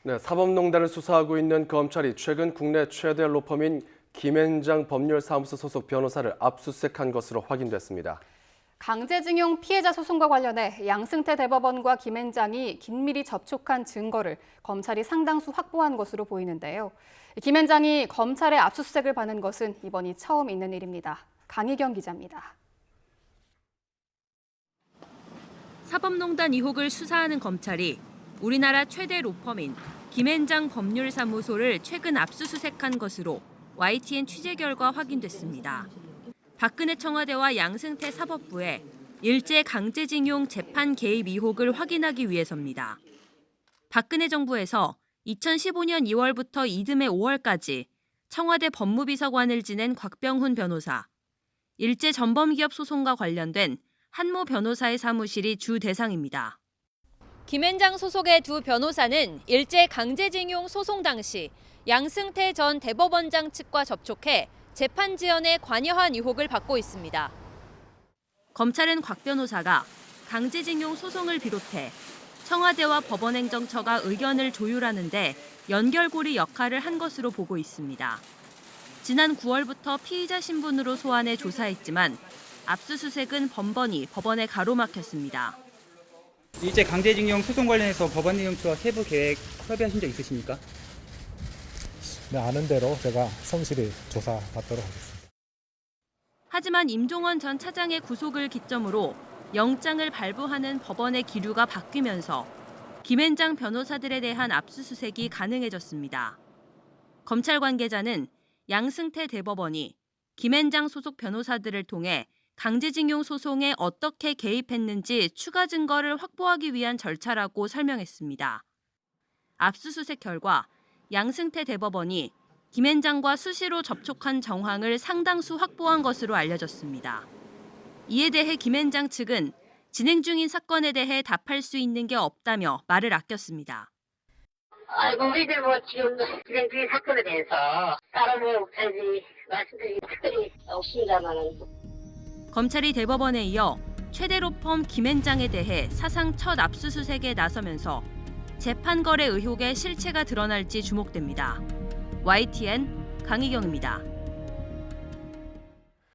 네, 사법농단을 수사하고 있는 검찰이 최근 국내 최대 로펌인 김앤장 법률사무소 소속 변호사를 압수수색한 것으로 확인됐습니다. 강제징용 피해자 소송과 관련해 양승태 대법원과 김앤장이 긴밀히 접촉한 증거를 검찰이 상당수 확보한 것으로 보이는데요. 김앤장이 검찰의 압수수색을 받는 것은 이번이 처음 있는 일입니다. 강희경 기자입니다. 사법농단 의혹을 수사하는 검찰이 우리나라 최대 로펌인 김앤장 법률사무소를 최근 압수수색한 것으로 YTN 취재 결과 확인됐습니다. 박근혜 청와대와 양승태 사법부의 일제 강제징용 재판 개입 의혹을 확인하기 위해서입니다. 박근혜 정부에서 2015년 2월부터 이듬해 5월까지 청와대 법무비서관을 지낸 곽병훈 변호사, 일제 전범기업 소송과 관련된 한모 변호사의 사무실이 주 대상입니다. 김앤장 소속의 두 변호사는 일제 강제징용 소송 당시 양승태 전 대법원장 측과 접촉해 재판 지연에 관여한 의혹을 받고 있습니다. 검찰은 곽 변호사가 강제징용 소송을 비롯해 청와대와 법원행정처가 의견을 조율하는 데 연결고리 역할을 한 것으로 보고 있습니다. 지난 9월부터 피의자 신분으로 소환해 조사했지만 압수수색은 번번이 법원에 가로막혔습니다. 일제 강제징용 소송 관련해서 법원행정처와 세부 계획 협의하신 적 있으십니까? 네, 아는 대로 제가 성실히 조사받도록 하겠습니다. 하지만 임종원 전 차장의 구속을 기점으로 영장을 발부하는 법원의 기류가 바뀌면서 김앤장 변호사들에 대한 압수수색이 가능해졌습니다. 검찰 관계자는 양승태 대법원이 김앤장 소속 변호사들을 통해 강제징용 소송에 어떻게 개입했는지 추가 증거를 확보하기 위한 절차라고 설명했습니다. 압수수색 결과 양승태 대법원이 김앤장과 수시로 접촉한 정황을 상당수 확보한 것으로 알려졌습니다. 이에 대해 김앤장 측은 진행 중인 사건에 대해 답할 수 있는 게 없다며 말을 아꼈습니다. 우리들 지금 진행 중인 사건에 대해서 따로 말씀드릴 특별히 없습니다만은. 검찰이 대법원에 이어 최대 로펌 김앤장에 대해 사상 첫 압수수색에 나서면서 재판 거래 의혹의 실체가 드러날지 주목됩니다. YTN 강희경입니다.